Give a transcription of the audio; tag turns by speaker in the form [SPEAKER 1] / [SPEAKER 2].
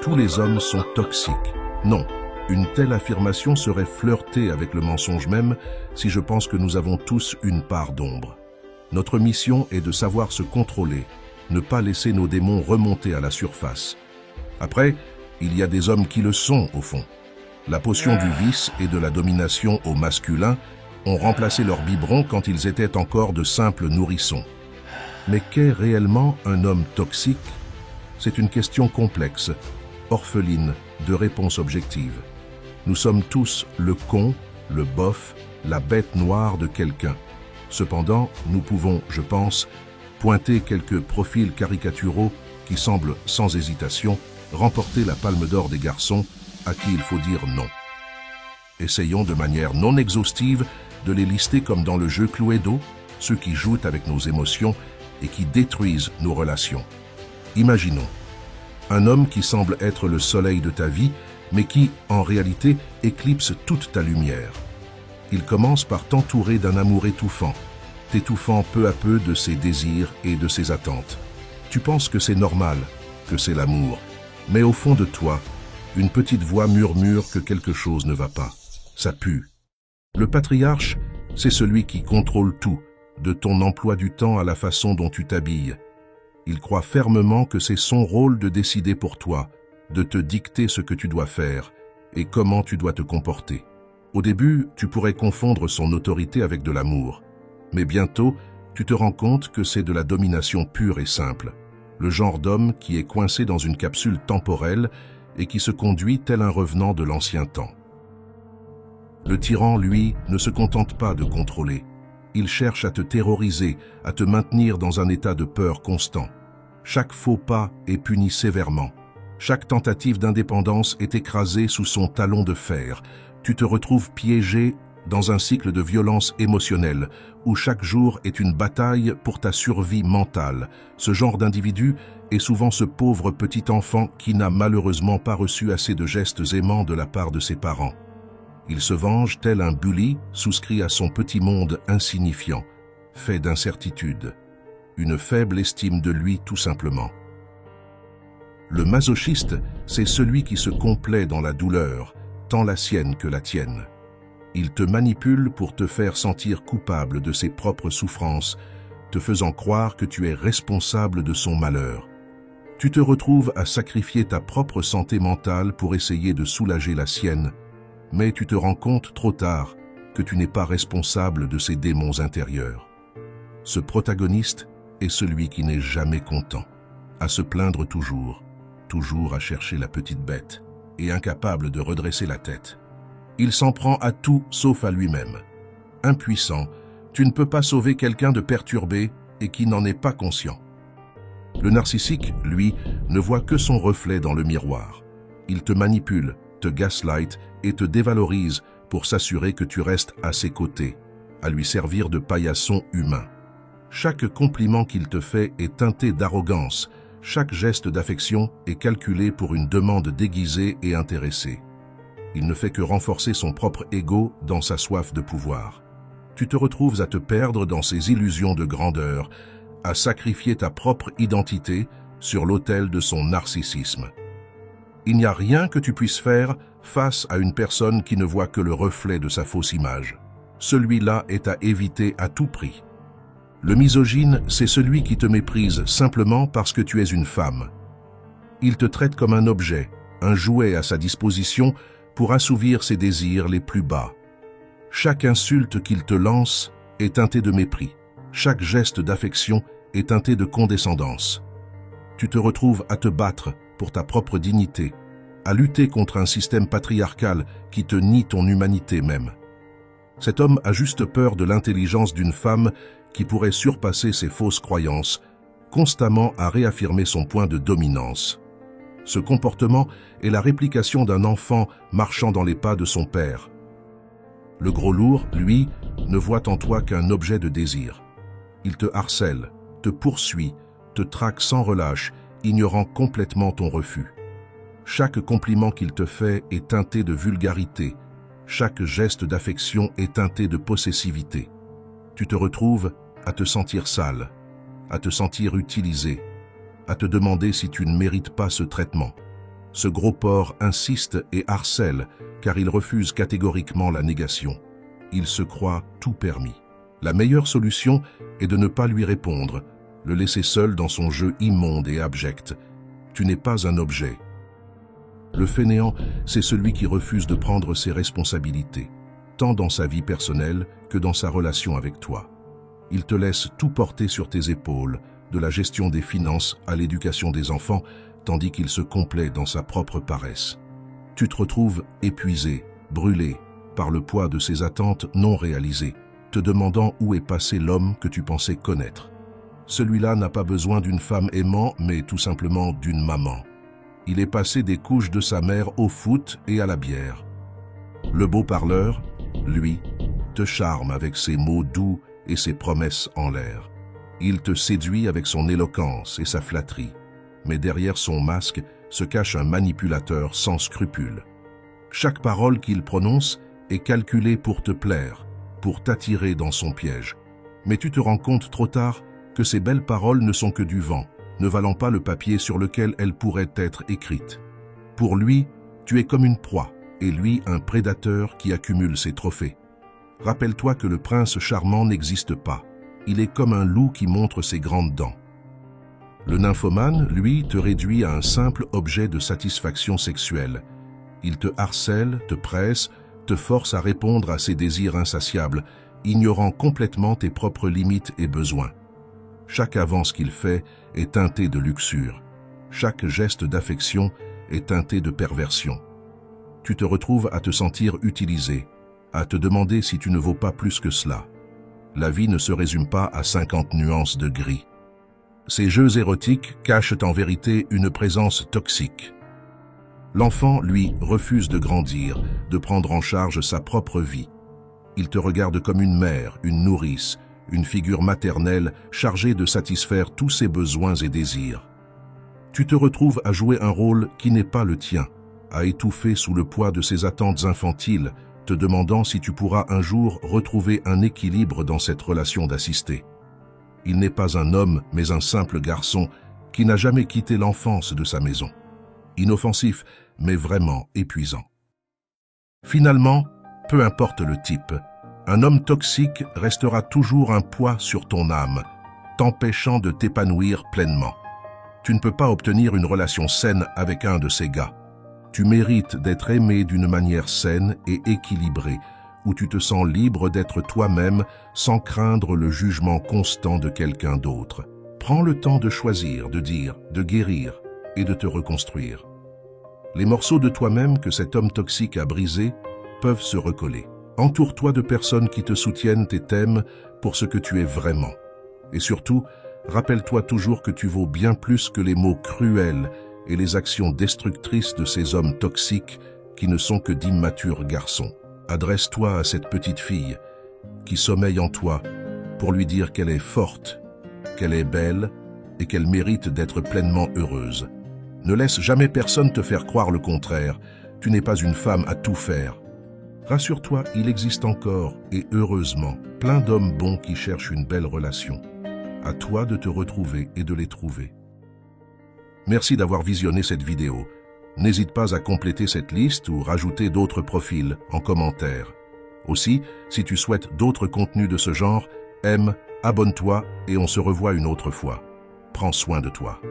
[SPEAKER 1] tous les hommes sont toxiques. Non, une telle affirmation serait flirter avec le mensonge même si je pense que nous avons tous une part d'ombre. Notre mission est de savoir se contrôler, ne pas laisser nos démons remonter à la surface. Après, il y a des hommes qui le sont au fond. La potion du vice et de la domination au masculin ont remplacé leurs biberons quand ils étaient encore de simples nourrissons. Mais qu'est réellement un homme toxique? C'est une question complexe, orpheline de réponses objectives. Nous sommes tous le con, le bof, la bête noire de quelqu'un. Cependant, nous pouvons, je pense, pointer quelques profils caricaturaux qui semblent, sans hésitation, remporter la palme d'or des garçons à qui il faut dire non. Essayons de manière non exhaustive de les lister comme dans le jeu Cluedo, ceux qui jouent avec nos émotions et qui détruisent nos relations. Imaginons un homme qui semble être le soleil de ta vie, mais qui, en réalité, éclipse toute ta lumière. Il commence par t'entourer d'un amour étouffant, t'étouffant peu à peu de ses désirs et de ses attentes. Tu penses que c'est normal, que c'est l'amour, mais au fond de toi, une petite voix murmure que quelque chose ne va pas. Ça pue. Le patriarche, c'est celui qui contrôle tout, de ton emploi du temps à la façon dont tu t'habilles. Il croit fermement que c'est son rôle de décider pour toi, de te dicter ce que tu dois faire et comment tu dois te comporter. Au début, tu pourrais confondre son autorité avec de l'amour. Mais bientôt, tu te rends compte que c'est de la domination pure et simple. Le genre d'homme qui est coincé dans une capsule temporelle et qui se conduit tel un revenant de l'ancien temps. Le tyran, lui, ne se contente pas de contrôler. Il cherche à te terroriser, à te maintenir dans un état de peur constant. Chaque faux pas est puni sévèrement. Chaque tentative d'indépendance est écrasée sous son talon de fer. Tu te retrouves piégé dans un cycle de violence émotionnelle, où chaque jour est une bataille pour ta survie mentale. Ce genre d'individu est souvent ce pauvre petit enfant qui n'a malheureusement pas reçu assez de gestes aimants de la part de ses parents. Il se venge tel un bully souscrit à son petit monde insignifiant, fait d'incertitudes, une faible estime de lui tout simplement. Le masochiste, c'est celui qui se complaît dans la douleur, tant la sienne que la tienne. Il te manipule pour te faire sentir coupable de ses propres souffrances, te faisant croire que tu es responsable de son malheur. Tu te retrouves à sacrifier ta propre santé mentale pour essayer de soulager la sienne, mais tu te rends compte trop tard que tu n'es pas responsable de ses démons intérieurs. Ce protagoniste est celui qui n'est jamais content, à se plaindre toujours à chercher la petite bête, et incapable de redresser la tête. Il s'en prend à tout sauf à lui-même. Impuissant, tu ne peux pas sauver quelqu'un de perturbé et qui n'en est pas conscient. Le narcissique, lui, ne voit que son reflet dans le miroir. Il te manipule, te gaslight et te dévalorise pour s'assurer que tu restes à ses côtés, à lui servir de paillasson humain. Chaque compliment qu'il te fait est teinté d'arrogance, chaque geste d'affection est calculé pour une demande déguisée et intéressée. Il ne fait que renforcer son propre ego dans sa soif de pouvoir. Tu te retrouves à te perdre dans ses illusions de grandeur, à sacrifier ta propre identité sur l'autel de son narcissisme. Il n'y a rien que tu puisses faire face à une personne qui ne voit que le reflet de sa fausse image. Celui-là est à éviter à tout prix. Le misogyne, c'est celui qui te méprise simplement parce que tu es une femme. Il te traite comme un objet, un jouet à sa disposition pour assouvir ses désirs les plus bas. Chaque insulte qu'il te lance est teinté de mépris. Chaque geste d'affection est teinté de condescendance. Tu te retrouves à te battre pour ta propre dignité, à lutter contre un système patriarcal qui te nie ton humanité même. Cet homme a juste peur de l'intelligence d'une femme qui pourrait surpasser ses fausses croyances, constamment à réaffirmer son point de dominance. Ce comportement est la réplication d'un enfant marchant dans les pas de son père. Le gros lourd, lui, ne voit en toi qu'un objet de désir. Il te harcèle, te poursuit, te traque sans relâche, ignorant complètement ton refus. Chaque compliment qu'il te fait est teinté de vulgarité. Chaque geste d'affection est teinté de possessivité. Tu te retrouves à te sentir sale, à te sentir utilisé, à te demander si tu ne mérites pas ce traitement. Ce gros porc insiste et harcèle car il refuse catégoriquement la négation. Il se croit tout permis. La meilleure solution est de ne pas lui répondre, le laisser seul dans son jeu immonde et abject. Tu n'es pas un objet. Le fainéant, c'est celui qui refuse de prendre ses responsabilités, tant dans sa vie personnelle que dans sa relation avec toi. Il te laisse tout porter sur tes épaules, de la gestion des finances à l'éducation des enfants, tandis qu'il se complaît dans sa propre paresse. Tu te retrouves épuisé, brûlé, par le poids de ses attentes non réalisées, te demandant où est passé l'homme que tu pensais connaître. Celui-là n'a pas besoin d'une femme aimant, mais tout simplement d'une maman. Il est passé des couches de sa mère au foot et à la bière. Le beau parleur, lui, te charme avec ses mots doux et ses promesses en l'air. Il te séduit avec son éloquence et sa flatterie, mais derrière son masque se cache un manipulateur sans scrupules. Chaque parole qu'il prononce est calculée pour te plaire, pour t'attirer dans son piège. Mais tu te rends compte trop tard que ces belles paroles ne sont que du vent, ne valant pas le papier sur lequel elles pourraient être écrites. Pour lui, tu es comme une proie, et lui un prédateur qui accumule ses trophées. Rappelle-toi que le prince charmant n'existe pas. Il est comme un loup qui montre ses grandes dents. Le nymphomane, lui, te réduit à un simple objet de satisfaction sexuelle. Il te harcèle, te presse, te force à répondre à ses désirs insatiables, ignorant complètement tes propres limites et besoins. Chaque avance qu'il fait est teinté de luxure. Chaque geste d'affection est teinté de perversion. Tu te retrouves à te sentir utilisé, à te demander si tu ne vaux pas plus que cela. La vie ne se résume pas à 50 nuances de gris. Ces jeux érotiques cachent en vérité une présence toxique. L'enfant, lui, refuse de grandir, de prendre en charge sa propre vie. Il te regarde comme une mère, une nourrice, une figure maternelle chargée de satisfaire tous ses besoins et désirs. Tu te retrouves à jouer un rôle qui n'est pas le tien, à étouffer sous le poids de ses attentes infantiles, te demandant si tu pourras un jour retrouver un équilibre dans cette relation d'assisté. Il n'est pas un homme, mais un simple garçon qui n'a jamais quitté l'enfance de sa maison. Inoffensif, mais vraiment épuisant. Finalement, peu importe le type, un homme toxique restera toujours un poids sur ton âme, t'empêchant de t'épanouir pleinement. Tu ne peux pas obtenir une relation saine avec un de ces gars. Tu mérites d'être aimé d'une manière saine et équilibrée, où tu te sens libre d'être toi-même sans craindre le jugement constant de quelqu'un d'autre. Prends le temps de choisir, de dire, de guérir et de te reconstruire. Les morceaux de toi-même que cet homme toxique a brisés peuvent se recoller. Entoure-toi de personnes qui te soutiennent et t'aiment pour ce que tu es vraiment. Et surtout, rappelle-toi toujours que tu vaux bien plus que les mots cruels et les actions destructrices de ces hommes toxiques qui ne sont que d'immatures garçons. Adresse-toi à cette petite fille qui sommeille en toi pour lui dire qu'elle est forte, qu'elle est belle et qu'elle mérite d'être pleinement heureuse. Ne laisse jamais personne te faire croire le contraire. Tu n'es pas une femme à tout faire. Rassure-toi, il existe encore, et heureusement, plein d'hommes bons qui cherchent une belle relation. À toi de te retrouver et de les trouver. Merci d'avoir visionné cette vidéo. N'hésite pas à compléter cette liste ou rajouter d'autres profils en commentaire. Aussi, si tu souhaites d'autres contenus de ce genre, aime, abonne-toi et on se revoit une autre fois. Prends soin de toi.